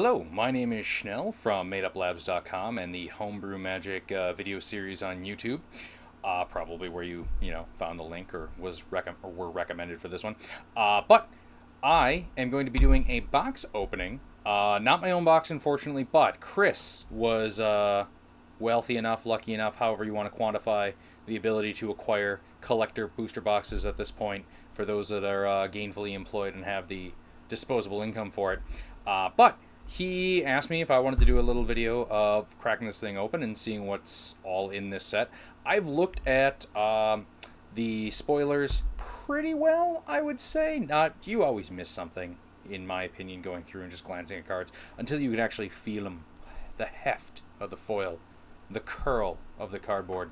Hello, my name is Schnell from MadeUpLabs.com and the Homebrew Magic video series on YouTube. Probably where you found the link or were recommended for this one. But I am going to be doing a box opening. Not my own box, unfortunately, but Chris was wealthy enough, lucky enough, however you want to quantify the ability to acquire collector booster boxes at this point for those that are gainfully employed and have the disposable income for it. But he asked me if I wanted to do a little video of cracking this thing open and seeing what's all in this set. I've looked at the spoilers pretty well, I would say. You always miss something, in my opinion, going through and just glancing at cards until you can actually feel them, the heft of the foil, the curl of the cardboard.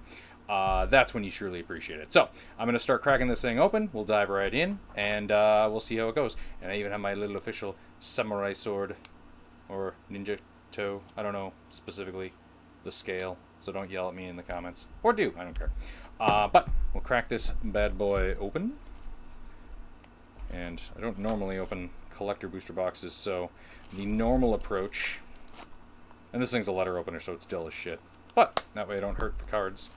That's when you truly appreciate it. So I'm going to start cracking this thing open. We'll dive right in, and we'll see how it goes. And I even have my little official samurai sword, or ninja toe. I don't know specifically the scale, so don't yell at me in the comments. Or do, I don't care. But we'll crack this bad boy open. And I don't normally open collector booster boxes, so the normal approach... And this thing's a letter opener, so it's dull as shit. But that way I don't hurt the cards.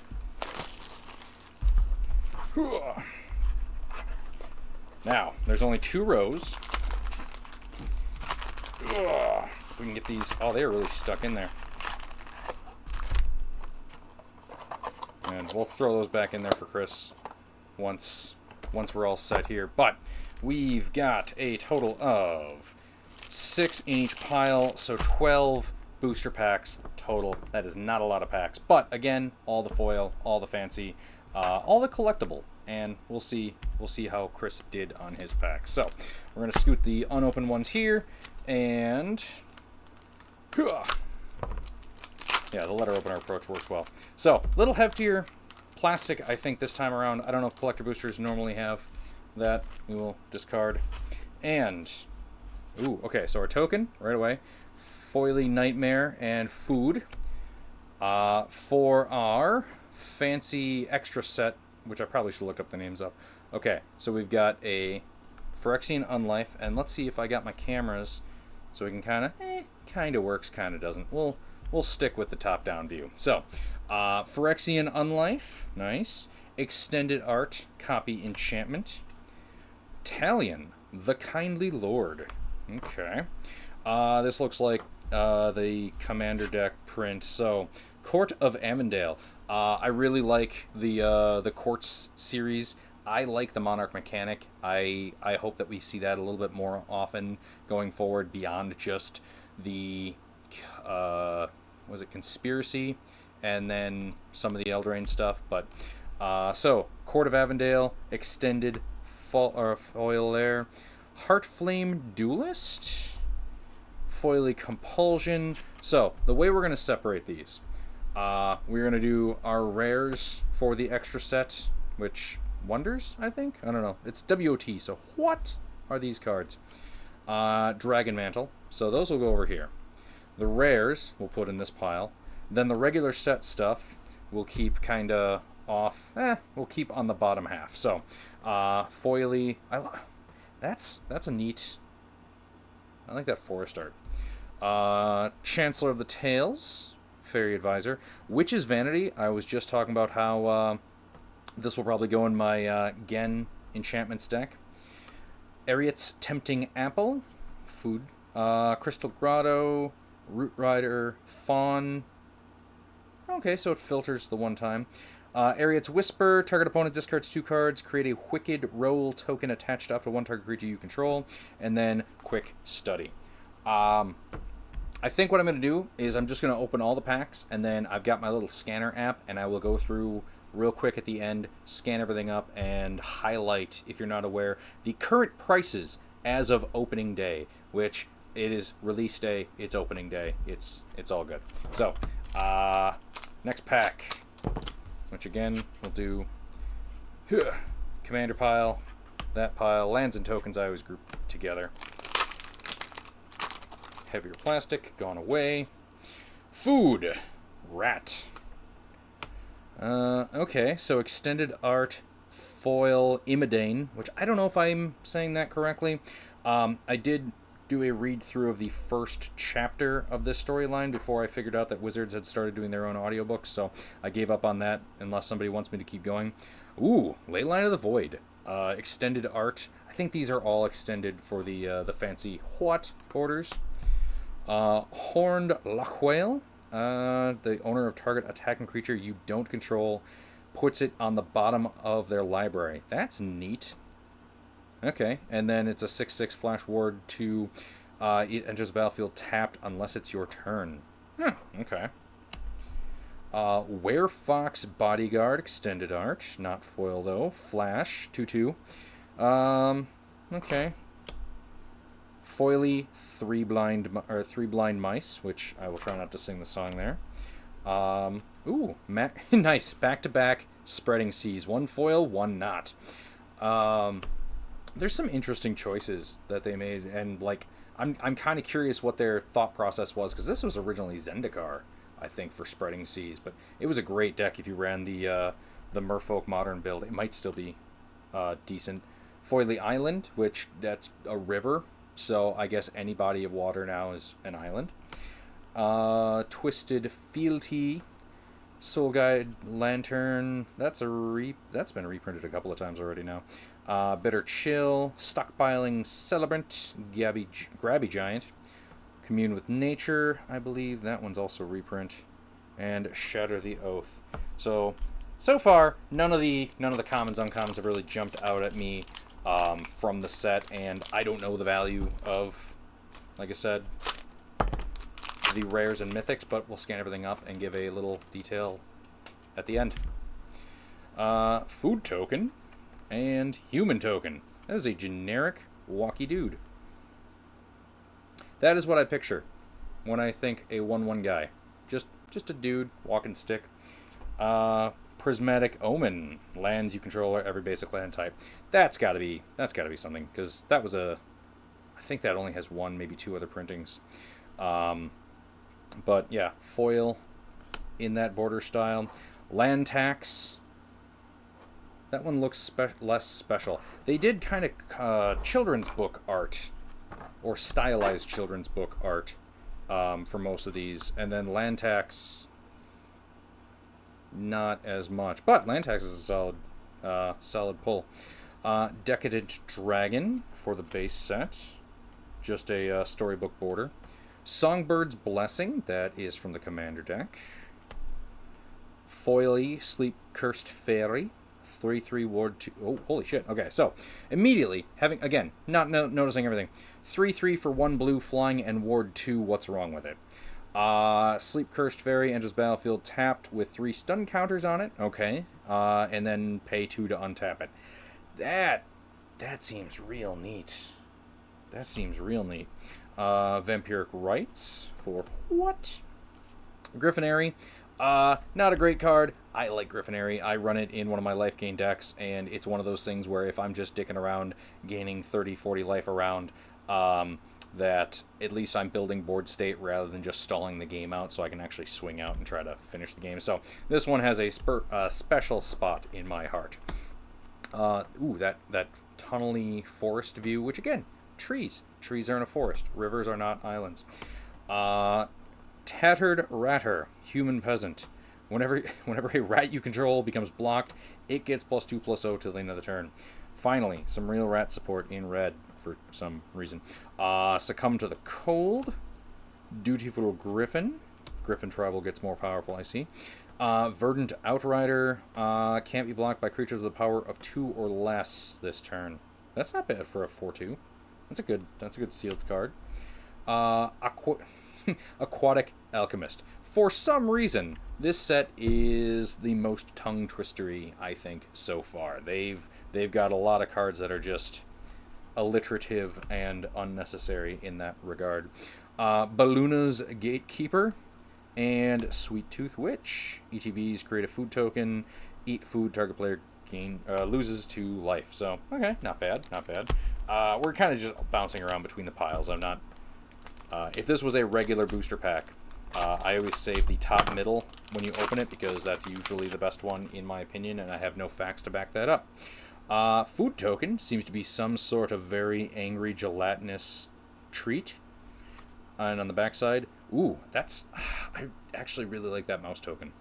Now, there's only 2 rows. If we can get these... Oh, they're really stuck in there. And we'll throw those back in there for Chris once we're all set here. But we've got a total of 6 in each pile, so 12 booster packs total. That is not a lot of packs. But, again, all the foil, all the fancy, all the collectible. And we'll see how Chris did on his pack. So, we're going to scoot the unopened ones here, and... Yeah, the letter opener approach works well. So, little heftier plastic, I think, this time around. I don't know if collector boosters normally have that. We will discard. And, ooh, okay, so our token, right away. Foily Nightmare and Food. For our fancy extra set, which I probably should look up the names of. Okay, so we've got a Phyrexian Unlife, and let's see if I got my cameras so we can kind of works, kind of doesn't. We'll stick with the top-down view. So, Phyrexian Unlife, nice. Extended Art, Copy Enchantment. Talion, the Kindly Lord. Okay. This looks like the Commander deck print. So, Court of Amendale. I really like the Courts series. I like the Monarch mechanic. I hope that we see that a little bit more often going forward beyond just the... was it Conspiracy, and then some of the Eldraine stuff. But so Court of Avondale, extended foil there, Heartflame Duelist, Foily Compulsion. So the way we're going to separate these, we're going to do our rares for the extra set, which Wonders, I think. I don't know. It's WOT. So what are these cards? Dragon Mantle. So those will go over here. The rares we'll put in this pile. Then the regular set stuff we'll keep kind of off. We'll keep on the bottom half. So, Foily. That's a neat... I like that forest art. Chancellor of the Tales. Fairy Advisor. Witch's Vanity. I was just talking about how this will probably go in my Gen Enchantments deck. Ariat's Tempting Apple. Food. Crystal Grotto. Root Rider, Fawn. Okay, so it filters the one time. Ariat's Whisper. Target opponent discards 2 cards. Create a Wicked Roll token attached to up to 1 target creature you control. And then Quick Study. I think what I'm going to do is I'm just going to open all the packs. And then I've got my little scanner app. And I will go through real quick at the end. Scan everything up and highlight, if you're not aware, the current prices as of opening day. Which... it is release day, it's opening day, it's all good. So, next pack, which again, we'll do Commander pile, that pile, lands and tokens I always group together. Heavier plastic, gone away. Food, Rat. Okay, so Extended Art, Foil, Imidane, which I don't know if I'm saying that correctly. I did do a read-through of the first chapter of this storyline before I figured out that Wizards had started doing their own audiobooks, so I gave up on that unless somebody wants me to keep going. Ooh, Ley Line of the Void. Extended art. I think these are all extended for the fancy what orders. Horned Lochwhale. The owner of target attacking creature you don't control puts it on the bottom of their library. That's neat. Okay, and then it's a 6/6 flash ward to it enters the battlefield tapped unless it's your turn. Okay. Werefox Bodyguard, extended art, not foil though. Flash, 2/2. Okay. Foily, three blind mice, which I will try not to sing the song there. Nice, back-to-back Spreading Seas, one foil, one not. There's some interesting choices that they made, and like I'm kind of curious what their thought process was, because this was originally Zendikar, I think, for Spreading Seas, but it was a great deck if you ran the Merfolk Modern build. It might still be decent. Foily Island, which that's a river, so I guess any body of water now is an island. Twisted Fealty, Soul Guide Lantern. That's been reprinted a couple of times already now. Bitter Chill, Stockpiling Celebrant, Grabby Giant, Commune with Nature. I believe that one's also reprint, and Shatter the Oath. So far, none of the commons, uncommons have really jumped out at me from the set, and I don't know the value of, like I said, the rares and mythics, but we'll scan everything up and give a little detail at the end. Food token and human token. That is a generic walkie dude. That is what I picture when I think a 1/1 guy. Just a dude, walking stick. Prismatic Omen. Lands you control every basic land type. That's gotta be something, because that was I think that only has one, maybe two other printings. But yeah, foil in that border style. Land tax. That one looks less special. They did kind of children's book art, or stylized children's book art, for most of these. And then land tax, not as much. But land tax is a solid pull. Decadent Dragon for the base set. Just a storybook border. Songbird's Blessing, that is from the Commander deck. Foily Sleep Cursed Fairy, 3/3 ward 2. Oh, holy shit. Okay, so immediately, again, not noticing everything. 3/3 for 1 blue, flying, and ward 2. What's wrong with it? Sleep Cursed Fairy enters battlefield tapped with 3 stun counters on it. Okay. And then pay 2 to untap it. That seems real neat. Vampiric Rites for what? Griffinary. Not a great card. I like Griffinary. I run it in one of my life gain decks, and it's one of those things where if I'm just dicking around, gaining 30, 40 life around, that at least I'm building board state rather than just stalling the game out, so I can actually swing out and try to finish the game. So this one has a special spot in my heart. That tunnely forest view, which again, trees. Trees are in a forest. Rivers are not islands. Tattered Ratter, Human Peasant. Whenever a rat you control becomes blocked, it gets +2/+0 till the end of the turn. Finally, some real rat support in red for some reason. Succumb to the Cold. Dutiful Griffin. Griffin Tribal gets more powerful, I see. Verdant Outrider. Can't be blocked by creatures with a power of 2 or less this turn. That's not bad for a 4/2. That's a good sealed card. Aquatic Alchemist. For some reason, this set is the most tongue twistery, I think, so far. They've got a lot of cards that are just alliterative and unnecessary in that regard. Balluna's Gatekeeper and Sweet Tooth Witch. ETBs create a food token. Eat food. Target player loses 2 life. So okay, not bad. We're kind of just bouncing around between the piles. I'm not. If this was a regular booster pack, I always save the top middle when you open it, because that's usually the best one in my opinion, and I have no facts to back that up. Food token seems to be some sort of very angry gelatinous treat. And on the backside, ooh, that's... I actually really like that mouse token.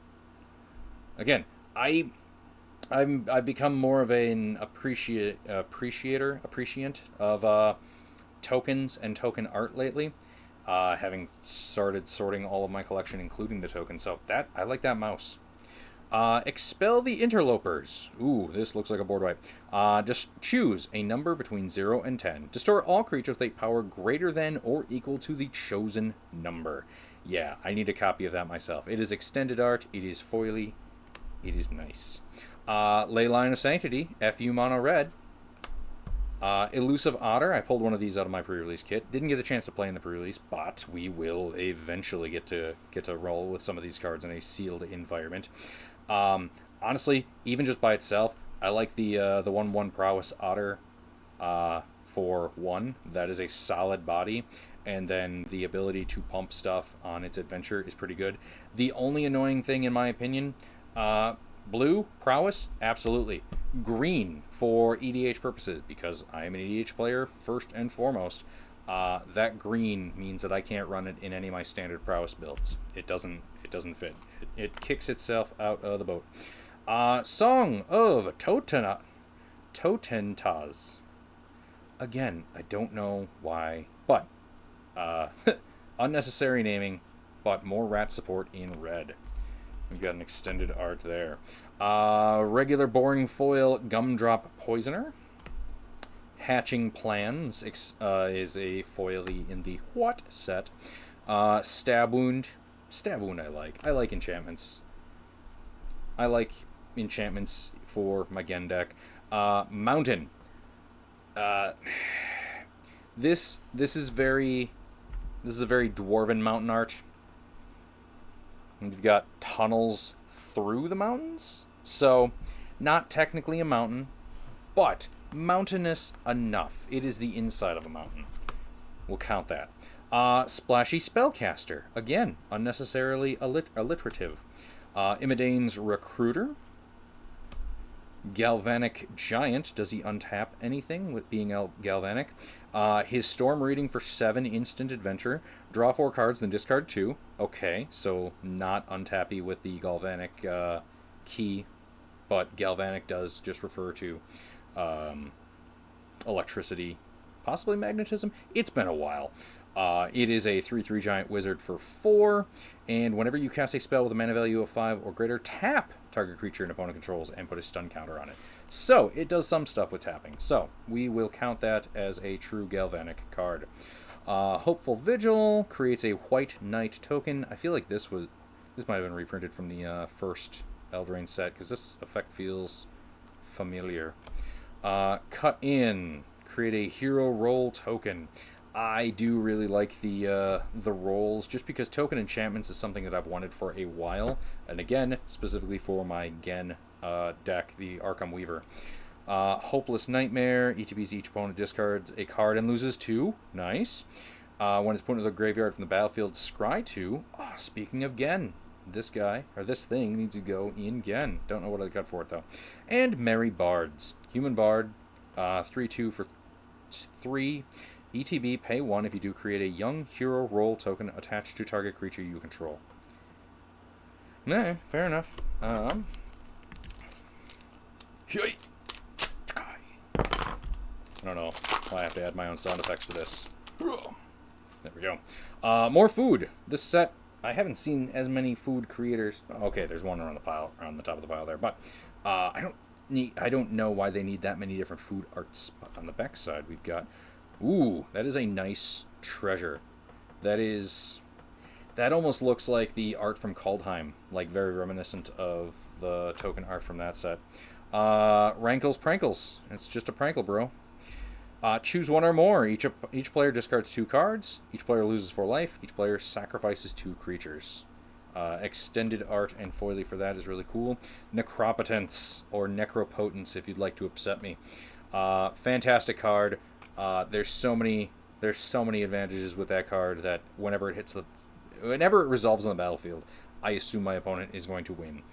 Again, I've become more of an appreciant of tokens and token art lately, having started sorting all of my collection, including the tokens. So that I like that mouse. Expel the interlopers. Ooh, this looks like a board wipe. Just choose a number between 0 and 10. Destroy all creatures with a power greater than or equal to the chosen number. Yeah, I need a copy of that myself. It is extended art. It is foily. It is nice. Ley Line of Sanctity. FU Mono Red. Elusive Otter. I pulled one of these out of my pre-release kit. Didn't get a chance to play in the pre-release, but we will eventually get to roll with some of these cards in a sealed environment. Honestly, even just by itself, I like the 1/1 Prowess Otter for 1. That is a solid body, and then the ability to pump stuff on its adventure is pretty good. The only annoying thing, in my opinion, blue, Prowess, absolutely. Green for EDH purposes, because I am an EDH player first and foremost. That green means that I can't run it in any of my standard Prowess builds. It doesn't fit. It kicks itself out of the boat. Song of Totentaz. Again, I don't know why, but unnecessary naming, but more rat support in red. We've got an extended art there. Regular boring foil Gumdrop Poisoner. Hatching Plans is a foily in the What set. Stab Wound. Stab Wound I like. I like enchantments. I like enchantments for my Gen deck. Mountain. This is a very dwarven mountain art. You've got tunnels through the mountains, so not technically a mountain, but mountainous enough. It is the inside of a mountain. We'll count that. Splashy Spellcaster. Again, unnecessarily alliterative. Imidane's Recruiter. Galvanic Giant. Does he untap anything with being galvanic? His Storm Reading for 7 instant adventure. Draw 4 cards, then discard 2. Okay, so not untappy with the Galvanic key, but Galvanic does just refer to electricity, possibly magnetism. It's been a while. It is a 3/3 giant wizard for 4, and whenever you cast a spell with a mana value of 5 or greater, tap target creature an opponent controls and put a stun counter on it. So it does some stuff with tapping. So we will count that as a true Galvanic card. Hopeful Vigil creates a White Knight token. I feel like this might have been reprinted from the first Eldraine set, because this effect feels familiar. Cut In, create a hero role token. I do really like the rolls, just because token enchantments is something that I've wanted for a while, and again, specifically for my Gen deck, the Arkham Weaver. Hopeless Nightmare, ETBs each opponent discards a card and loses 2. Nice. When it's put into the graveyard from the battlefield, scry 2. Oh, speaking of Gen, this guy, or this thing, needs to go in Gen. Don't know what I got for it, though. And Merry Bards. Human Bard, 3/2 for 3. ETB, pay 1 if you do create a young hero role token attached to target creature you control. Nah, fair enough. I don't know why I have to add my own sound effects for this. There we go. More food. This set, I haven't seen as many food creators. Okay, there's one around the top of the pile there, but I don't know why they need that many different food arts. But on the back side, we've got, ooh, that is a nice treasure. That almost looks like the art from Kaldheim, like very reminiscent of the token art from that set. Rankles Prankles. It's just a prankle, bro. Choose 1 or more. Each player discards 2 cards. Each player loses 4 life. Each player sacrifices 2 creatures. Extended art and foily for that is really cool. Necropotence, or Necropotence if you'd like to upset me. Fantastic card. There's so many advantages with that card that whenever it resolves on the battlefield, I assume my opponent is going to win.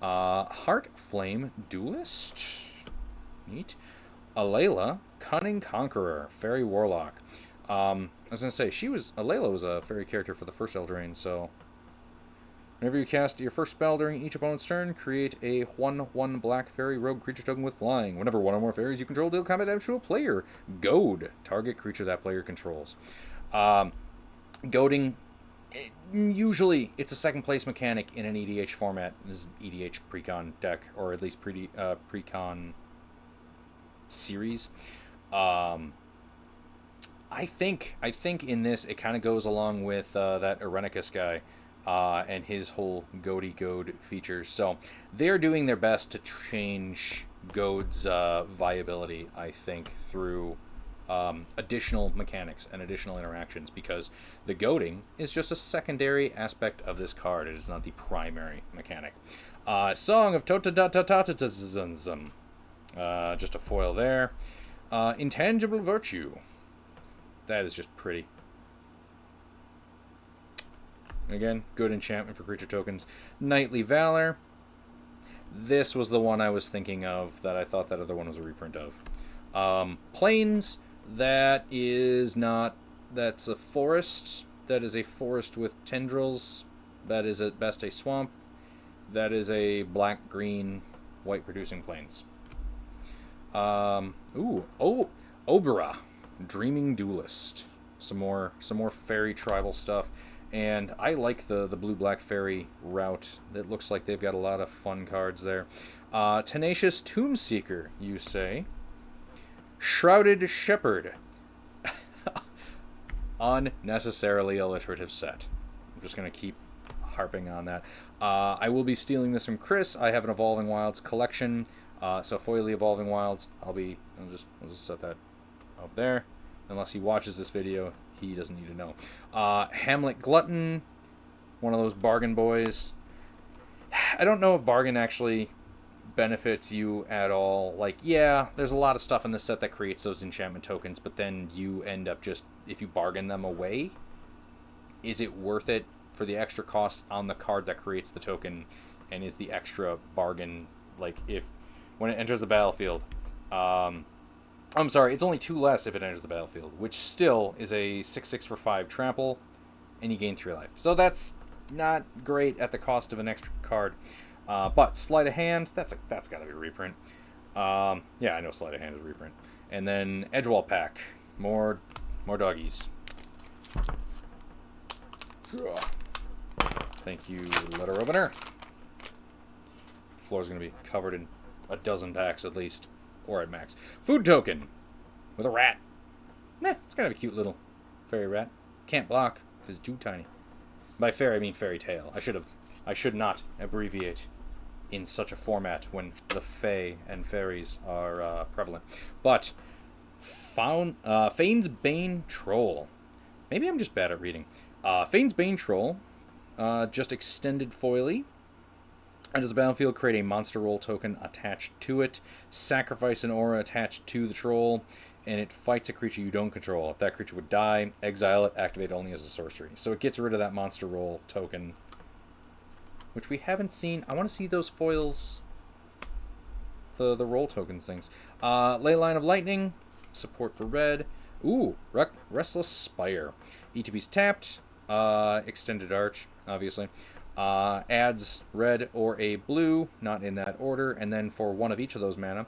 Heart Flame Duelist. Neat. Alayla, Cunning Conqueror, Fairy Warlock. I was gonna say Layla was a fairy character for the first Eldraine, so whenever you cast your first spell during each opponent's turn, create a 1/1 black fairy rogue creature token with flying. Whenever one or more fairies you control deal combat damage to a player, goad target creature that player controls. Goading, usually it's a second place mechanic in an EDH format. This is EDH precon deck, or at least precon series. I think in this it kind of goes along with that Irenicus guy and his whole goady goad features. So they're doing their best to change goad's viability, I think, through additional mechanics and additional interactions, because the goading is just a secondary aspect of this card. It is not the primary mechanic. Song of Totatatatatatism. Just a foil there. Intangible Virtue. That is just pretty. Again, good enchantment for creature tokens. Knightly Valor. This was the one I was thinking of that I thought that other one was a reprint of. Plains. That's a forest. That is a forest with tendrils. That is at best a swamp. That is a black, green, white producing plains. Obera. Dreaming Duelist. Some more fairy tribal stuff. And I like the blue-black fairy route. It looks like they've got a lot of fun cards there. Tenacious Tombseeker, you say. Shrouded Shepherd. Unnecessarily alliterative set. I'm just going to keep harping on that. I will be stealing this from Chris. I have an Evolving Wilds collection. So foily Evolving Wilds. I'll just set that up there. Unless he watches this video, he doesn't need to know. Hamlet Glutton, one of those bargain boys. I don't know if bargain actually benefits you at all. Like, yeah, there's a lot of stuff in this set that creates those enchantment tokens, but then you end up just, if you bargain them away, is it worth it for the extra cost on the card that creates the token? And is the extra bargain, like, when it enters the battlefield, I'm sorry, it's only 2 less if it enters the battlefield, which still is a 6/6 for 5 trample, and you gain 3 life. So that's not great at the cost of an extra card. But Sleight of Hand, that's got to be a reprint. Yeah, I know Sleight of Hand is a reprint. And then Edgewall Pack, more doggies. Thank you, letter opener. Floor's going to be covered in a dozen packs at least. Or at max. Food token with a rat. It's kind of a cute little fairy rat. Can't block because it's too tiny. By fairy, I mean fairy tale. I should not abbreviate in such a format when the fae and fairies are prevalent. But Fane's Bane Troll. Maybe I'm just bad at reading. Fane's Bane Troll, just extended foily. Enters the battlefield, create a monster roll token attached to it. Sacrifice an aura attached to the troll, and it fights a creature you don't control. If that creature would die, exile it, activate only as a sorcery. So it gets rid of that monster roll token, which we haven't seen. I want to see those foils, the roll tokens things. Ley Line of Lightning, support for red. Ooh, Restless Spire. ETB's tapped. Extended Arch, obviously. Adds red or a blue, not in that order, and then for one of each of those mana,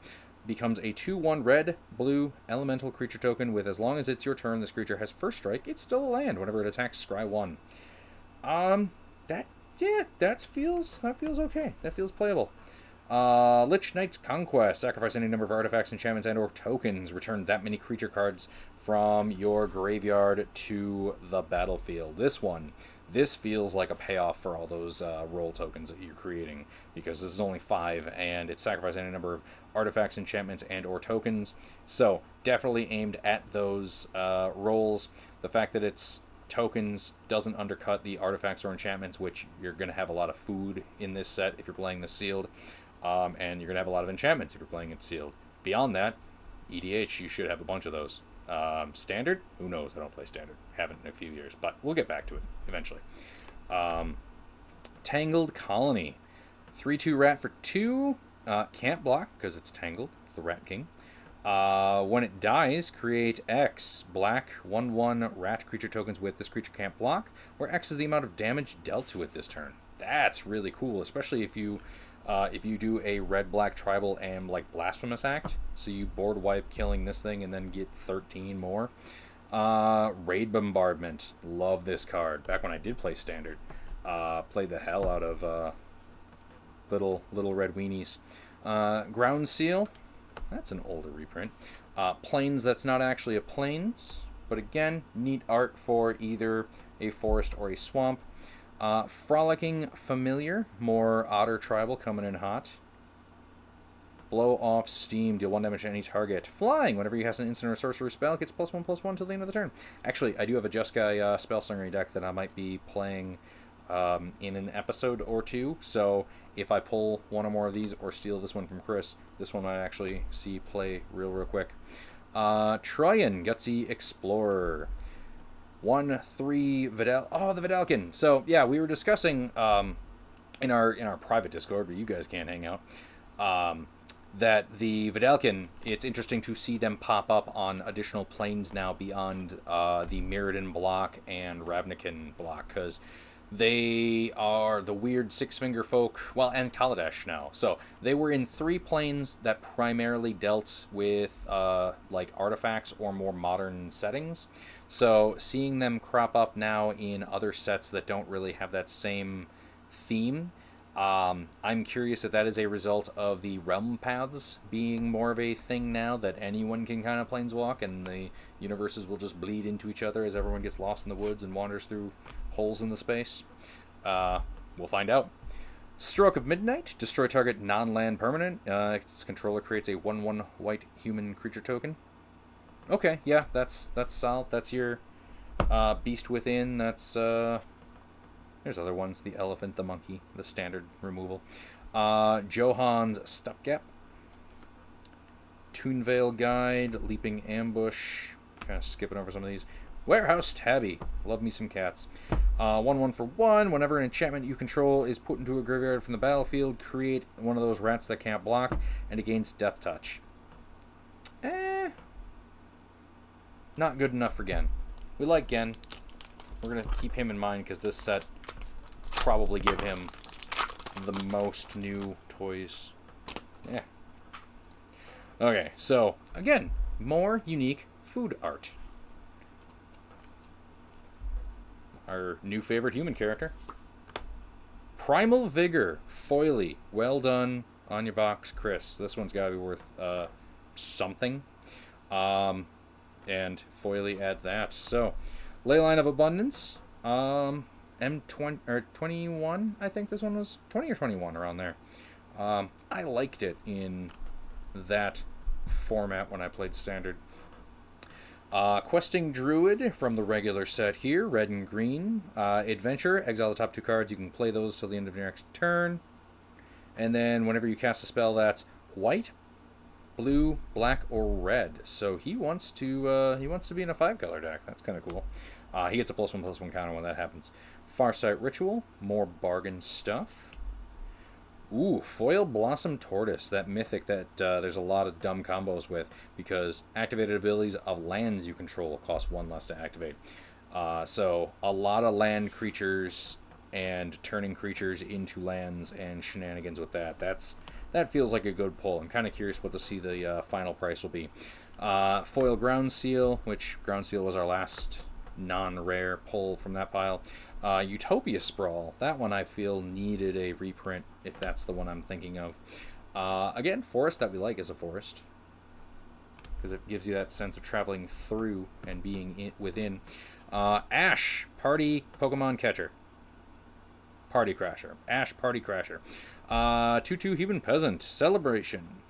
becomes a 2/1 red, blue, elemental creature token with, as long as it's your turn, this creature has first strike, it's still a land whenever it attacks scry 1. That feels okay. That feels playable. Lich Knight's Conquest. Sacrifice any number of artifacts, enchantments, and or tokens. Return that many creature cards from your graveyard to the battlefield. This feels like a payoff for all those roll tokens that you're creating, because this is only 5, and it's sacrifice any number of artifacts, enchantments, and or tokens. So definitely aimed at those rolls. The fact that it's tokens doesn't undercut the artifacts or enchantments, which you're going to have a lot of food in this set if you're playing the sealed, and you're going to have a lot of enchantments if you're playing it sealed. Beyond that, EDH, you should have a bunch of those. Standard? Who knows? I don't play Standard. Haven't in a few years, but we'll get back to it eventually. Tangled Colony. 3/2 rat for 2. Can't block because it's tangled. It's the Rat King. When it dies, create X black 1/1 rat creature tokens with this creature can't block, where X is the amount of damage dealt to it this turn. That's really cool, especially if you do a red-black tribal and like Blasphemous Act, so you board wipe killing this thing and then get 13 more. Raid Bombardment, love this card. Back when I did play Standard, played the hell out of little red weenies. Ground Seal. That's an older reprint. Plains that's not actually a plains, but again, neat art for either a forest or a swamp. Frolicking Familiar, more Otter Tribal coming in hot. Blow off Steam, deal 1 damage to any target. Flying, whenever he has an instant or sorcery spell, it gets +1/+1 till the end of the turn. Actually, I do have a Jeskai Spell Slinger deck that I might be playing in an episode or two, so if I pull one or more of these or steal this one from Chris, this one might actually see play real quick. Troyan, Gutsy Explorer. 1/3 Vidal. Oh, the Vidalkin. So yeah, we were discussing in our private Discord where you guys can't hang out, that the Vidalkin, it's interesting to see them pop up on additional planes now beyond the Mirrodin block and Ravnican block, because they are the weird six-finger folk, well, and Kaladesh now. So they were in 3 planes that primarily dealt with like artifacts or more modern settings. So seeing them crop up now in other sets that don't really have that same theme, I'm curious if that is a result of the realm paths being more of a thing now, that anyone can kind of planeswalk and the universes will just bleed into each other as everyone gets lost in the woods and wanders through holes in the space. We'll find out. Stroke of Midnight, destroy target non-land permanent. Its controller creates a 1/1 white human creature token. Okay, yeah, that's solid. That's your Beast Within. That's there's other ones: the elephant, the monkey, the standard removal. Johan's Stopgap, Toonvale Guide, Leaping Ambush. Kind of skipping over some of these. Warehouse Tabby, love me some cats. 1/1 for 1. Whenever an enchantment you control is put into a graveyard from the battlefield, create one of those rats that can't block, and it gains Death Touch. Not good enough for Gen. We like Gen. We're going to keep him in mind because this set probably give him the most new toys. Yeah. Okay, so, again, more unique food art. Our new favorite human character. Primal Vigor, Foily. Well done on your box, Chris. This one's got to be worth something. And Foily at that. So, Leyline of Abundance. M20 or 21, I think this one was 20 or 21 around there. I liked it in that format when I played Standard. Questing Druid from the regular set here, red and green. Adventure, exile the top 2 cards. You can play those till the end of your next turn. And then whenever you cast a spell that's white, blue, black, or red. So he wants to be in a 5-color deck. That's kind of cool. He gets a +1/+1 counter when that happens. Farsight Ritual, more bargain stuff. Ooh, Foil Blossom Tortoise, that mythic that there's a lot of dumb combos with, because activated abilities of lands you control cost 1 less to activate. So a lot of land creatures and turning creatures into lands and shenanigans with that. That feels like a good pull. I'm kind of curious what the final price will be. Foil Ground Seal, which Ground Seal was our last non-rare pull from that pile. Utopia Sprawl, that one I feel needed a reprint, if that's the one I'm thinking of. Again, forest that we like as a forest, because it gives you that sense of traveling through and being within. Ash, Party Pokemon Catcher. Party Crasher. Ash Party Crasher. 2/2 Human Peasant, Celebration.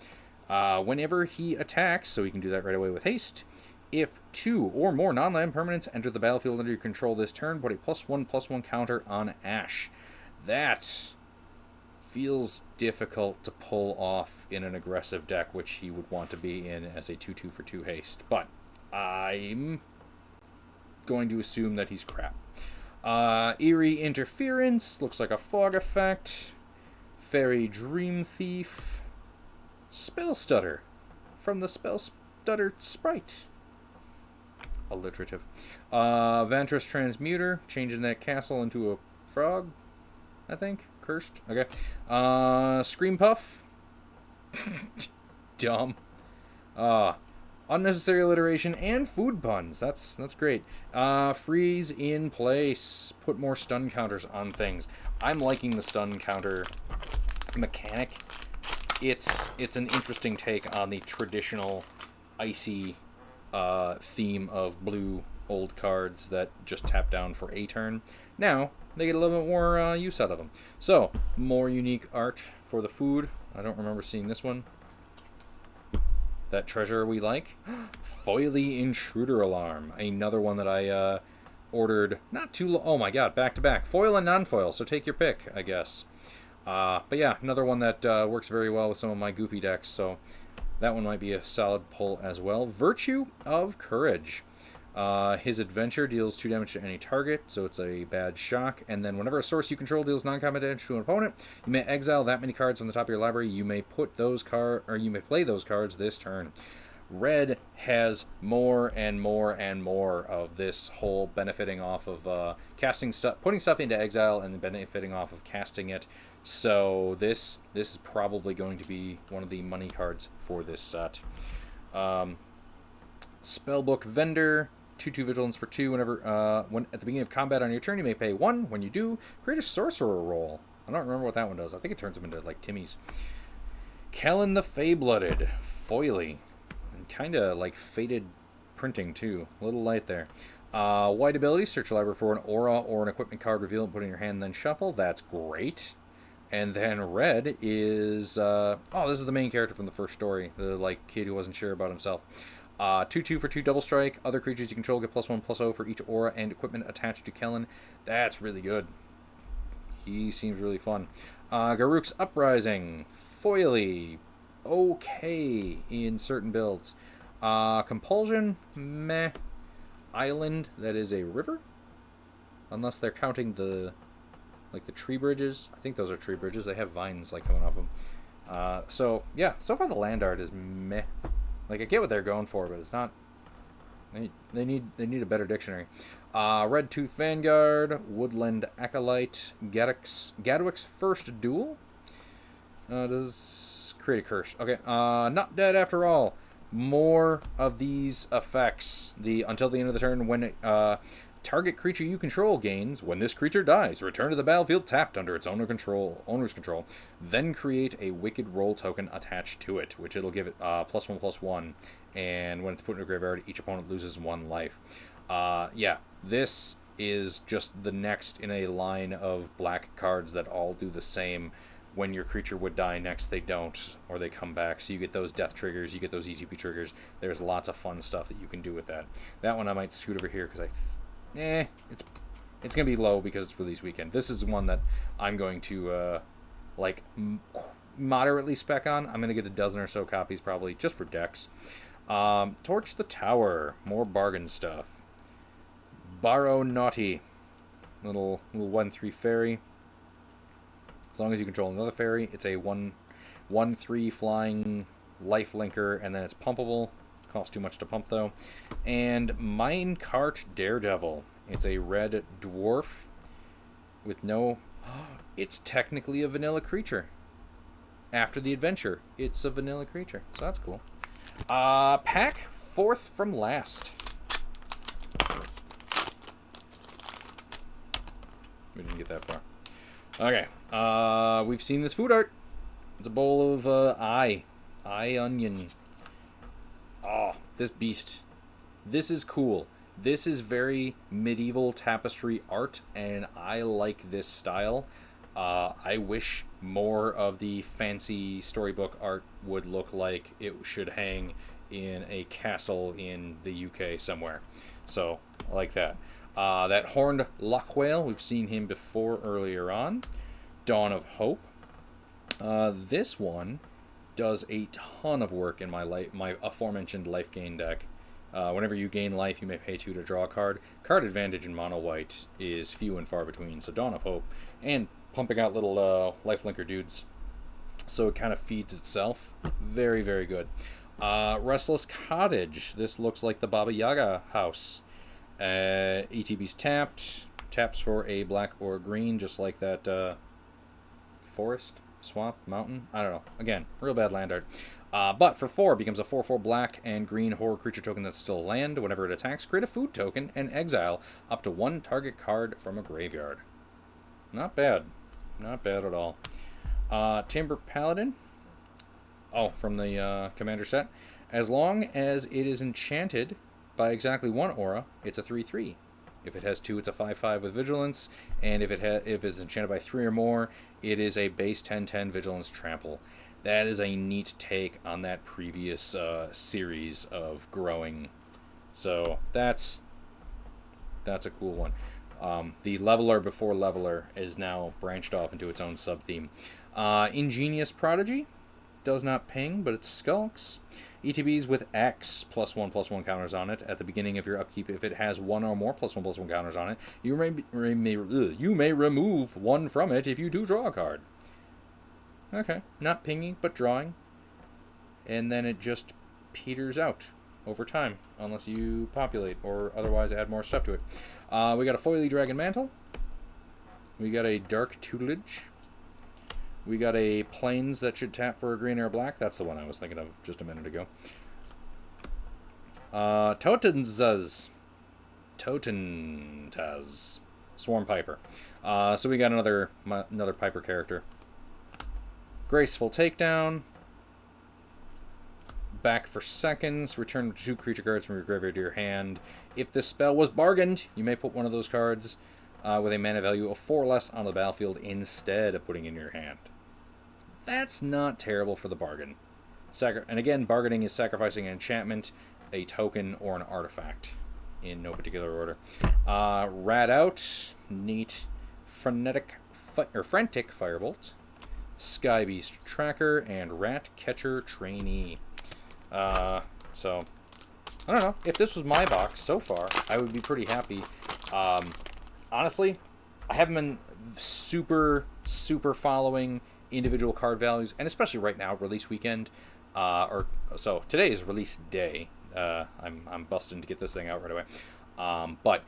Whenever he attacks, so he can do that right away with haste, if 2 or more non-land permanents enter the battlefield under your control this turn, put a +1/+1 counter on Ash. That feels difficult to pull off in an aggressive deck, which he would want to be in as a 2/2 for 2 haste. But I'm going to assume that he's crap. Eerie Interference, looks like a fog effect. Fairy Dream Thief. Spell Stutter from the Stutter Sprite. Alliterative. Vantress Transmuter, changing that castle into a frog, I think. Cursed. Okay. Scream Puff. Dumb. Unnecessary alliteration and food puns. That's great. Freeze in place. Put more stun counters on things. I'm liking the stun counter mechanic. It's an interesting take on the traditional icy theme of blue old cards that just tap down for a turn. Now they get a little bit more use out of them. So more unique art for the food. I don't remember seeing this one. That treasure we like. Foily Intruder Alarm. Another one that I ordered not too long. Oh my god, back to back. Foil and non-foil, so take your pick, I guess. But yeah, another one that works very well with some of my goofy decks, so that one might be a solid pull as well. Virtue of Courage. His adventure deals 2 damage to any target, so it's a bad shock. And then whenever a source you control deals non-combat damage to an opponent, you may exile that many cards from the top of your library. You may put those you may play those cards this turn. Red has more and more and more of this whole benefiting off of casting stuff, putting stuff into exile, and then benefiting off of casting it. So this is probably going to be one of the money cards for this set. Spellbook Vendor. 2/2 Vigilance for 2. Whenever when at the beginning of combat on your turn, you may pay 1. When you do, create a Sorcerer roll. I don't remember what that one does. I think it turns them into like Timmy's. Kellen the Fey-Blooded. Foily. And kind of like faded printing too. A little light there. White ability, search your library for an aura or an equipment card, reveal it, put it in your hand, then shuffle. That's great. And then red is this is the main character from the first story, the like kid who wasn't sure about himself. 2/2 for 2 double strike. Other creatures you control get +1/+0 for each aura and equipment attached to Kellen. That's really good. He seems really fun. Garruk's Uprising. Foily. Okay in certain builds. Compulsion. Meh. Island. That is a river. Unless they're counting the tree bridges. I think those are tree bridges. They have vines like coming off them. So yeah, so far the land art is meh. Like, I get what they're going for, but it's not. They need a better dictionary. Red Tooth Vanguard, Woodland Acolyte, Gadwick's First Duel. Does create a curse. Okay. Not dead after all. More of these effects. Until the end of the turn, when target creature you control gains. When this creature dies, return to the battlefield tapped under its owner's control. Then create a Wicked Roll token attached to it, which it'll give it +1/+1. And when it's put into a graveyard, each opponent loses 1 life. Yeah, this is just the next in a line of black cards that all do the same. When your creature would die next, they don't, or they come back. So you get those death triggers, you get those ETP triggers. There's lots of fun stuff that you can do with that. That one I might scoot over here because it's gonna be low because it's release weekend. This is one that I'm going to moderately spec on. I'm gonna get a dozen or so copies probably just for decks. Torch the Tower, more bargain stuff. Borrow Naughty, little 1/3 fairy. As long as you control another fairy, it's a 1/3 flying life linker, and then it's pumpable. Costs too much to pump though. And Minecart Daredevil. It's a red dwarf with no. It's technically a vanilla creature. After the adventure, it's a vanilla creature, so that's cool. Pack 4th from last. We didn't get that far. Okay. We've seen this food art. It's a bowl of eye onion. Oh, this beast. This is cool. This is very medieval tapestry art, and I like this style. I wish more of the fancy storybook art would look like it should hang in a castle in the UK somewhere. So, I like that. That Horned Lochwhale, we've seen him before earlier on. Dawn of Hope. This one does a ton of work in my aforementioned life gain deck. Whenever you gain life, you may pay 2 to draw a card. Card advantage in mono white is few and far between, so Dawn of Hope. And pumping out little life linker dudes. So it kind of feeds itself. Very, very good. Restless Cottage. This looks like the Baba Yaga house. ETB's tapped. Taps for a black or a green, just like that forest, swamp, mountain. I don't know. Again, real bad land art. But for 4, it becomes a 4/4 black and green horror creature token that's still land. Whenever it attacks, create a food token and exile up to 1 target card from a graveyard. Not bad. Not bad at all. Timber Paladin. Oh, from the Commander set. As long as it is enchanted by exactly 1 aura, it's a 3/3. If it has 2, it's a 5/5 with Vigilance, and if it's enchanted by 3 or more, it is a base 10/10 Vigilance Trample. That is a neat take on that previous series of growing. So that's a cool one. The Leveler before Leveler is now branched off into its own sub-theme. Ingenious Prodigy does not ping, but it skulks. ETBs with X +1/+1 counters on it at the beginning of your upkeep. If it has 1 or more +1/+1 counters on it, you may remove 1 from it if you do draw a card. Okay, not pinging, but drawing. And then it just peters out over time, unless you populate or otherwise add more stuff to it. We got a Foily Dragon Mantle. We got a Dark Tutelage. We got a Plains that should tap for a green or a black. That's the one I was thinking of just a minute ago. Totentaz. Swarm Piper. So we got another Piper character. Graceful Takedown. Back for seconds. Return 2 creature cards from your graveyard to your hand. If this spell was bargained, you may put one of those cards with a mana value of 4 or less on the battlefield instead of putting in your hand. That's not terrible for the bargain. And again, bargaining is sacrificing an enchantment, a token, or an artifact in no particular order. Rat Out, neat. Frantic Firebolt, Sky Beast Tracker, and Rat Catcher Trainee. So, I don't know. If this was my box so far, I would be pretty happy. Honestly, I haven't been super following individual card values, and especially right now, release weekend. So today is release day. I'm busting to get this thing out right away. But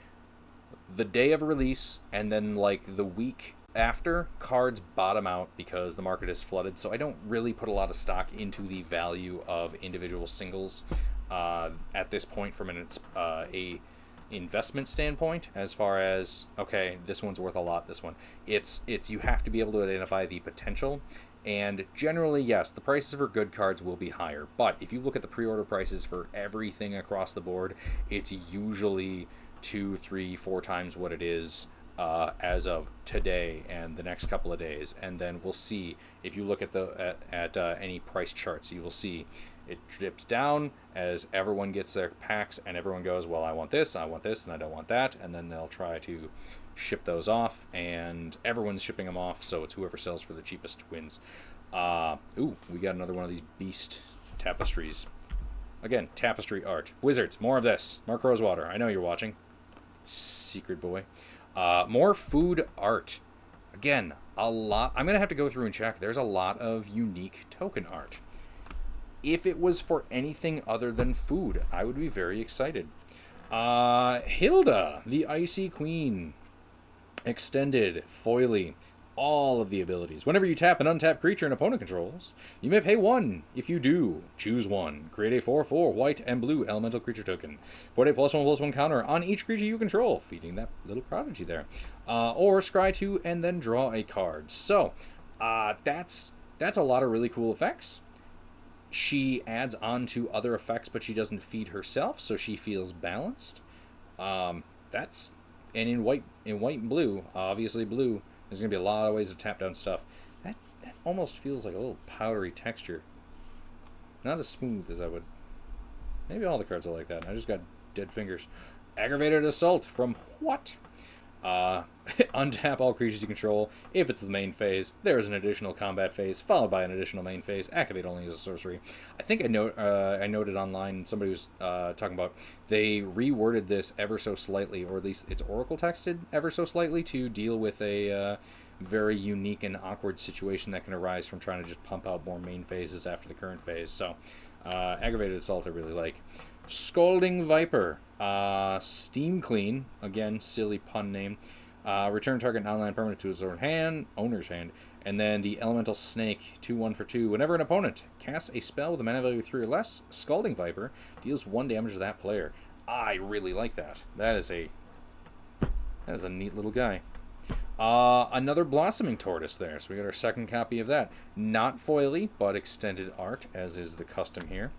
the day of release and then like the week after, cards bottom out because the market is flooded. So I don't really put a lot of stock into the value of individual singles at this point from a investment standpoint, as far as, okay, this one's worth a lot, this one. It's you have to be able to identify the potential, and generally, yes, the prices for good cards will be higher, but if you look at the pre-order prices for everything across the board, it's usually 2, 3, 4 times what it is as of today and the next couple of days. And then we'll see, if you look at any price charts, you will see it drips down as everyone gets their packs and everyone goes, well, I want this, and I don't want that, and then they'll try to ship those off, and everyone's shipping them off, so it's whoever sells for the cheapest wins. Ooh, we got another one of these beast tapestries. Again, tapestry art. Wizards, more of this. Mark Rosewater, I know you're watching. Secret boy. More food art. Again, a lot. I'm going to have to go through and check. There's a lot of unique token art. If it was for anything other than food, I would be very excited. Hilda, the Icy Queen. Extended, foily, all of the abilities. Whenever you tap an untapped creature an opponent controls, you may pay 1. If you do, choose 1. Create a 4/4 white and blue elemental creature token. Put a +1/+1 counter on each creature you control, feeding that little prodigy there. Or scry 2 and then draw a card. So, that's a lot of really cool effects. She adds on to other effects, but she doesn't feed herself, so she feels balanced. And in white and blue, obviously blue, there's going to be a lot of ways to tap down stuff. That almost feels like a little powdery texture. Not as smooth as I would. Maybe all the cards are like that. I just got dead fingers. Aggravated Assault from what? Untap all creatures you control. If it's the main phase, there is an additional combat phase, followed by an additional main phase. Activate only as a sorcery. I think I noted online, somebody was talking about, they reworded this ever so slightly, or at least it's oracle texted ever so slightly, to deal with a very unique and awkward situation that can arise from trying to just pump out more main phases after the current phase. So Aggravated Assault I really like. Scalding Viper. Steam Clean. Again, silly pun name. Return target non-land permanent to its owner's hand. And then the Elemental Snake, 2/1 for 2. Whenever an opponent casts a spell with a mana value of 3 or less, Scalding Viper deals 1 damage to that player. I really like that. That is a neat little guy. Another Blossoming Tortoise there, so we got our second copy of that. Not foily, but extended art, as is the custom here.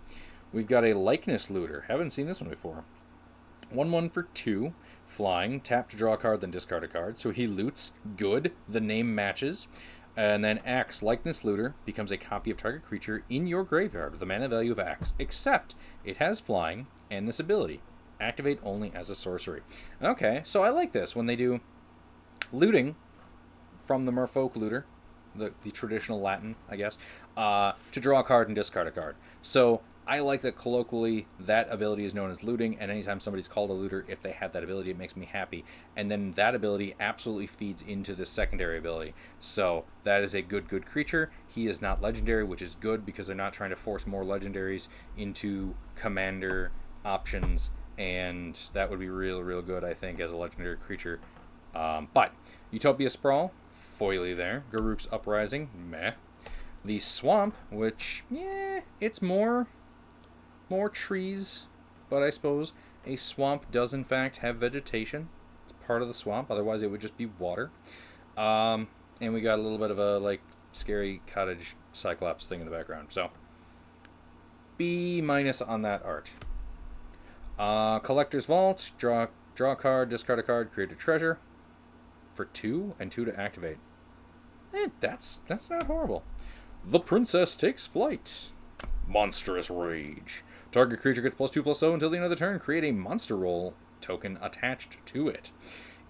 We've got a Likeness Looter. Haven't seen this one before. 1/1 for 2. Flying. Tap to draw a card, then discard a card. So he loots. Good. The name matches. And then X, Likeness Looter, becomes a copy of target creature in your graveyard with a mana value of X, except it has flying and this ability. Activate only as a sorcery. Okay, so I like this when they do looting from the Merfolk Looter, the traditional Latin, I guess, to draw a card and discard a card. So I like that colloquially that ability is known as looting, and anytime somebody's called a looter, if they have that ability, it makes me happy. And then that ability absolutely feeds into the secondary ability. So that is a good creature. He is not legendary, which is good because they're not trying to force more legendaries into commander options, and that would be real good, I think, as a legendary creature. But Utopia Sprawl, foily there. Garruk's Uprising, meh. The Swamp, which, yeah, it's more trees, but I suppose a swamp does in fact have vegetation. It's part of the swamp, otherwise it would just be water. And we got a little bit of a like scary cottage cyclops thing in the background. So B- on that art. Collector's Vault, draw a card, discard a card, create a treasure for 2 and 2 to activate. That's not horrible. The Princess Takes Flight. Monstrous Rage. Target creature gets +2/+0 until the end of the turn. Create a monster roll token attached to it.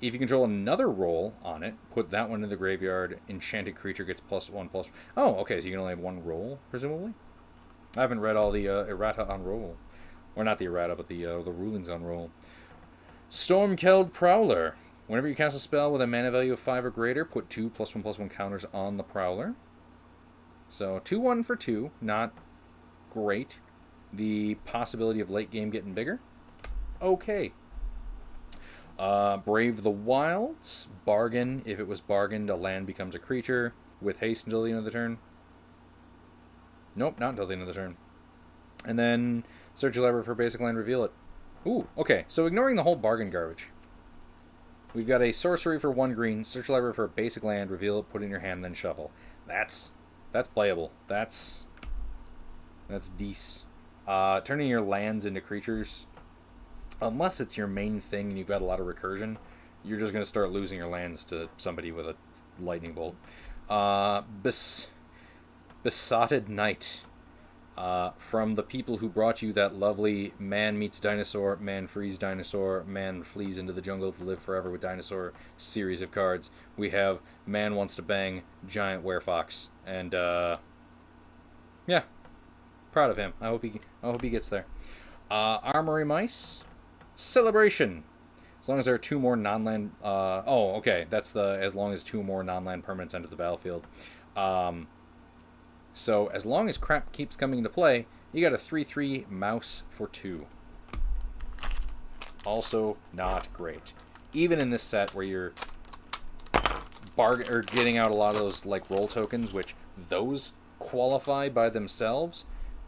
If you control another roll on it, put that one in the graveyard. Enchanted creature gets +1/+. Oh, okay, so you can only have one roll, presumably? I haven't read all the errata on roll. Or not the errata, but the rulings on roll. Stormkeld Prowler. Whenever you cast a spell with a mana value of 5 or greater, put 2 +1/+1 counters on the Prowler. So 2/1 for 2, not great. The possibility of late game getting bigger. Okay. Brave the Wilds. Bargain. If it was bargained, a land becomes a creature with haste until the end of the turn. Nope, not until the end of the turn. And then search your library for basic land, reveal it. Ooh, okay. So ignoring the whole bargain garbage. We've got a sorcery for 1 green. Search your library for a basic land, reveal it, put it in your hand, then shuffle. That's playable. That's decent. Turning your lands into creatures, unless it's your main thing and you've got a lot of recursion, you're just going to start losing your lands to somebody with a lightning bolt. Besotted Knight. From the people who brought you that lovely man meets dinosaur, man frees dinosaur, man flees into the jungle to live forever with dinosaur series of cards, we have man wants to bang giant werefox. And, yeah. Proud of him. I hope he gets there. Armory Mice. Celebration. As long as there are 2 more non-land... oh, okay. That's as long as 2 more non-land permanents enter the battlefield. So, as long as crap keeps coming into play, you got a 3/3 mouse for 2. Also, not great. Even in this set where you're getting out a lot of those like roll tokens, which those qualify by themselves,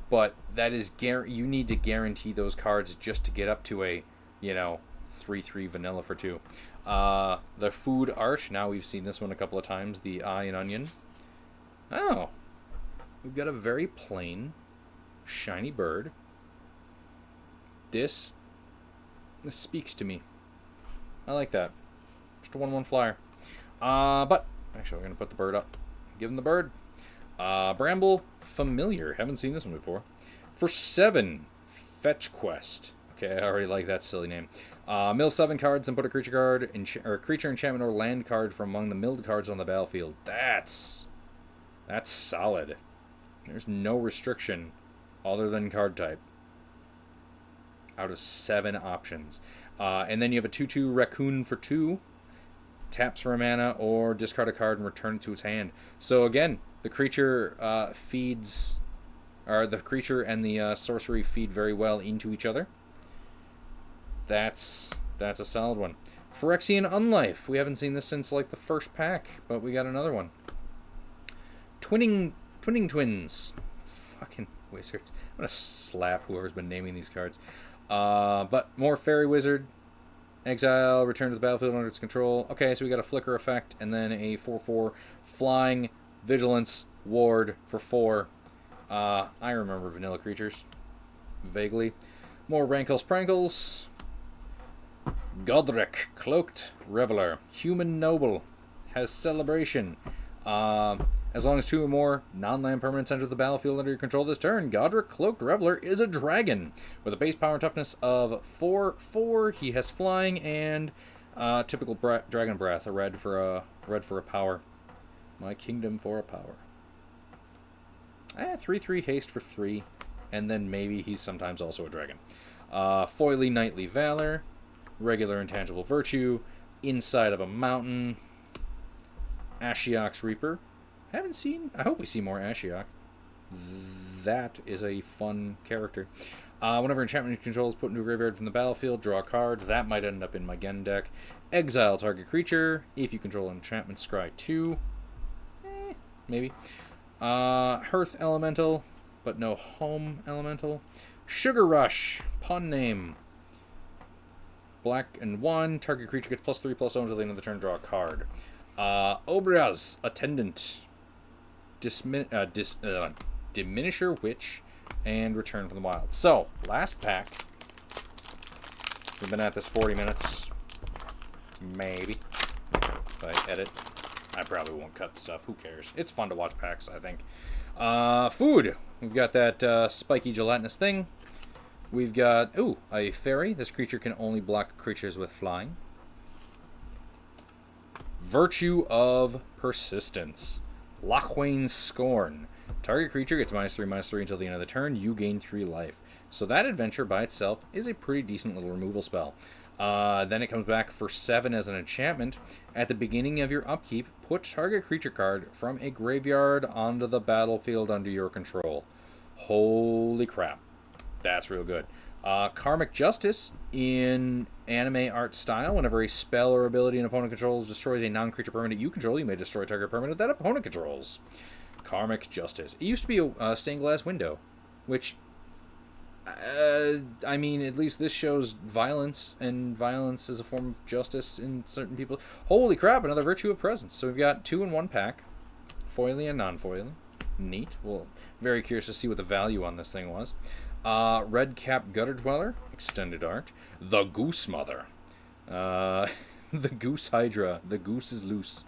but that is you need to guarantee those cards just to get up to a 3/3 vanilla for 2. The food art. Now we've seen this one a couple of times. The eye and onion. Oh. We've got a very plain, shiny bird. This speaks to me. I like that. Just a 1/1 flyer. But, actually, we're going to put the bird up. Give him the bird. Bramble Familiar. Haven't seen this one before. For 7, Fetch Quest. Okay, I already like that silly name. Mill 7 cards and put a creature card, creature, enchantment, or land card from among the milled cards on the battlefield. That's solid. There's no restriction other than card type. Out of 7 options. And then you have a 2/2 Raccoon for 2. Taps for a mana or discard a card and return it to its hand. So again, the creature feeds... or the creature and the sorcery feed very well into each other. That's a solid one. Phyrexian Unlife. We haven't seen this since like the first pack, but we got another one. Twinning Twins. Fucking wizards. I'm gonna slap whoever's been naming these cards. But more Fairy Wizard. Exile, return to the battlefield under its control. Okay, so we got a flicker effect, and then a 4/4 flying vigilance ward for 4. I remember vanilla creatures. Vaguely. More Rankles Prankles. Godric, Cloaked Reveler. Human Noble. Has Celebration. As long as 2 or more non-land permanents enter the battlefield under your control this turn, Godric Cloaked Reveler is a dragon. With a base power and toughness of 4/4, he has flying and typical Dragon Breath, a red for a power. My kingdom for a power. 3/3 haste for 3, and then maybe he's sometimes also a dragon. Foily Knightly Valor, regular Intangible Virtue, Inside of a Mountain, Ashiok's Reaper. I hope we see more Ashiok. That is a fun character. Whenever enchantment control is put into a graveyard from the battlefield, draw a card. That might end up in my Gen deck. Exile target creature. If you control enchantment, scry 2. Maybe. Hearth Elemental, but no Home Elemental. Sugar Rush. Pun name. Black and 1. Target creature gets +3/+0 until the end of the turn. Draw a card. Obra's Attendant. Diminisher Witch, and Return from the Wild. So, last pack. We've been at this 40 minutes. Maybe. If I edit. I probably won't cut stuff. Who cares? It's fun to watch packs, I think. Food. We've got that spiky gelatinous thing. We've got, a fairy. This creature can only block creatures with flying. Virtue of Persistence. Lachwain's Scorn. Target creature gets -3/-3 until the end of the turn. You gain 3 life. So that adventure by itself is a pretty decent little removal spell. Then it comes back for 7 as an enchantment. At the beginning of your upkeep, put target creature card from a graveyard onto the battlefield under your control. Holy crap. That's real good. Karmic Justice in anime art style. Whenever a spell or ability an opponent controls destroys a non-creature permanent you control, you may destroy target permanent that opponent controls. Karmic Justice. It used to be a stained glass window, which, I mean, at least this shows violence, and violence is a form of justice in certain people. Holy crap, another Virtue of Presence. So we've got 2 in 1 pack, foily and non-foily. Neat. Well, very curious to see what the value on this thing was. Red Cap Gutter Dweller, extended art. The Goose Mother. The Goose Hydra. The goose is loose.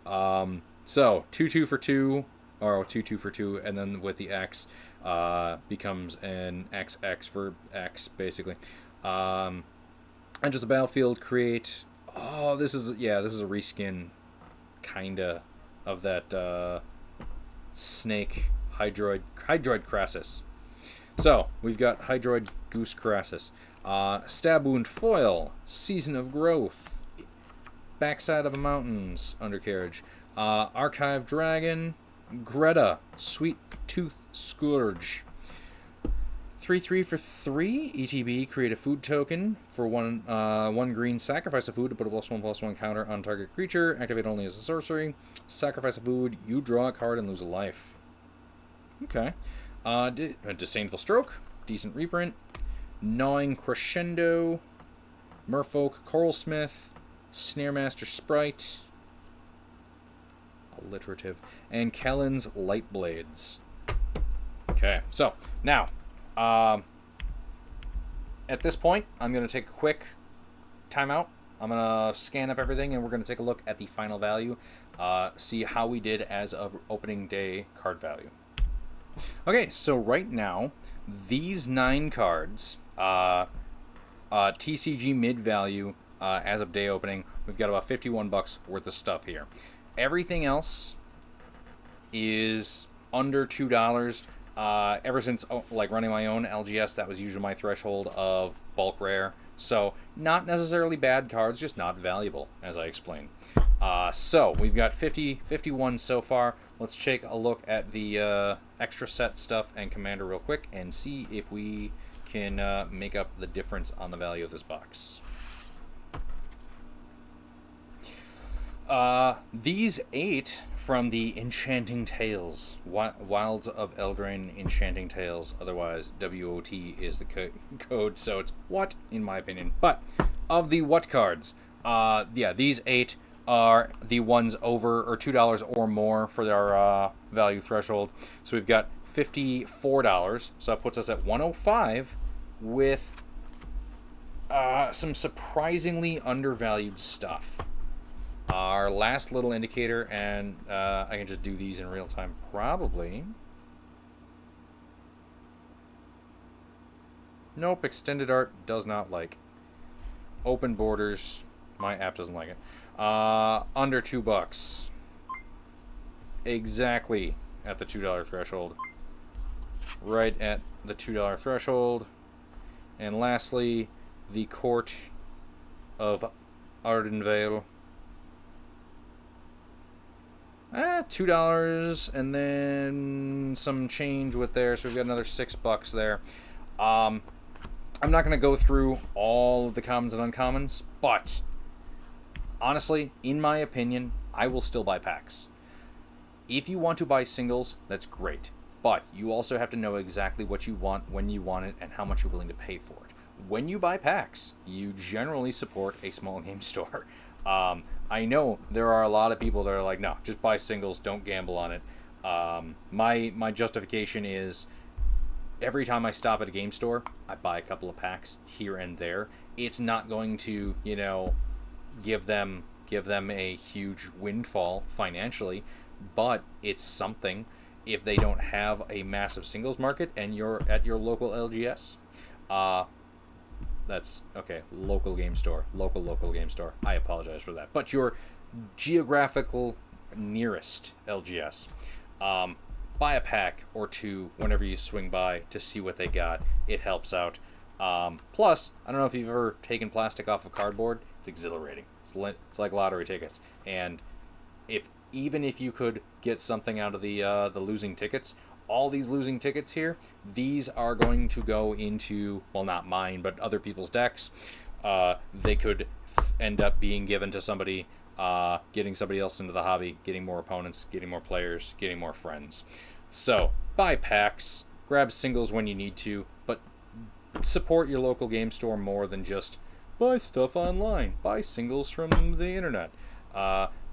So, 2/2 for 2, or 2/2 for 2, and then with the X, becomes an XX for X, basically. And just a battlefield, create, this is a reskin, kinda, of that, snake, Hydroid Crassus. So, we've got Hydroid Goose Crassus. Stab Wound Foil, Season of Growth, Backside of the Mountains, Undercarriage, Archive Dragon, Greta, Sweet Tooth Scourge. 3/3 for 3, ETB, create a food token for 1 green, sacrifice a food to put a +1/+1 counter on target creature, activate only as a sorcery, sacrifice a food, you draw a card and lose a life. Okay. Disdainful Stroke, decent reprint. Gnawing Crescendo, Merfolk Coralsmith, Snaremaster Sprite, alliterative, and Kellen's Light Blades. Okay, so now, at this point, I'm going to take a quick timeout. I'm going to scan up everything, and we're going to take a look at the final value, see how we did as of opening day card value. Okay, so right now, these 9 cards, TCG mid value, as of day opening, we've got about $51 worth of stuff here. Everything else is under $2. Ever since running my own LGS, that was usually my threshold of bulk rare. So not necessarily bad cards, just not valuable, as I explained. So we've got 51 so far. let's take a look at the extra set stuff and Commander real quick and see if we can make up the difference on the value of this box. These 8 from the Enchanting Tales, Wilds of Eldraine Enchanting Tales, otherwise WOT is the code, so it's what, in my opinion. But, of the what cards, yeah, these 8 are the ones over, or $2 or more for their value threshold. So we've got $54, so that puts us at 105 with some surprisingly undervalued stuff. Our last little indicator, and I can just do these in real time, probably. Nope, extended art does not like. Open borders, my app doesn't like it. Under $2. Exactly at the $2 threshold. Right at the $2 threshold. And lastly, the Court of Ardenvale. $2 and then some change with there, so we've got another $6 there. I'm not going to go through all of the commons and uncommons, but honestly, in my opinion, I will still buy packs. If you want to buy singles, that's great, but you also have to know exactly what you want, when you want it, and how much you're willing to pay for it. When you buy packs, you generally support a small game store. I know there are a lot of people that are like, no, just buy singles, don't gamble on it. My justification is every time I stop at a game store, I buy a couple of packs here and there. It's not going to, you know, give them a huge windfall financially, but it's something if they don't have a massive singles market and you're at your local LGS. That's okay. Local game store. Local game store. I apologize for that. But your geographical nearest LGS. Buy a pack or two whenever you swing by to see what they got. It helps out. Plus, I don't know if you've ever taken plastic off of cardboard. It's exhilarating. It's like lottery tickets. And even if you could get something out of the losing tickets, all these losing tickets here, these are going to go into, well, not mine, but other people's decks. They could end up being given to somebody, getting somebody else into the hobby, getting more opponents, getting more players, getting more friends. So, buy packs, grab singles when you need to, but support your local game store more than just buy stuff online. Buy singles from the internet.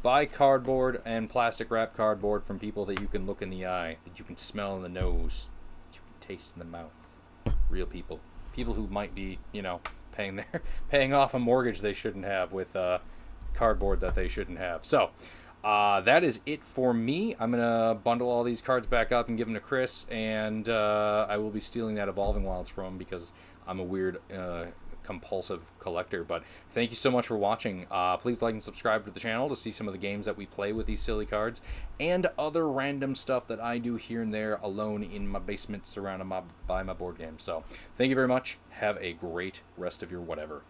Buy cardboard and plastic wrap cardboard from people that you can look in the eye, that you can smell in the nose, that you can taste in the mouth. Real people. People who might be, you know, paying off a mortgage they shouldn't have with cardboard that they shouldn't have. So, that is it for me. I'm going to bundle all these cards back up and give them to Chris, and I will be stealing that Evolving Wilds from him because I'm a weird compulsive collector. But thank you so much for watching. Please like and subscribe to the channel to see some of the games that we play with these silly cards and other random stuff that I do here and there alone in my basement surrounded by my board games. So thank you very much. Have a great rest of your whatever.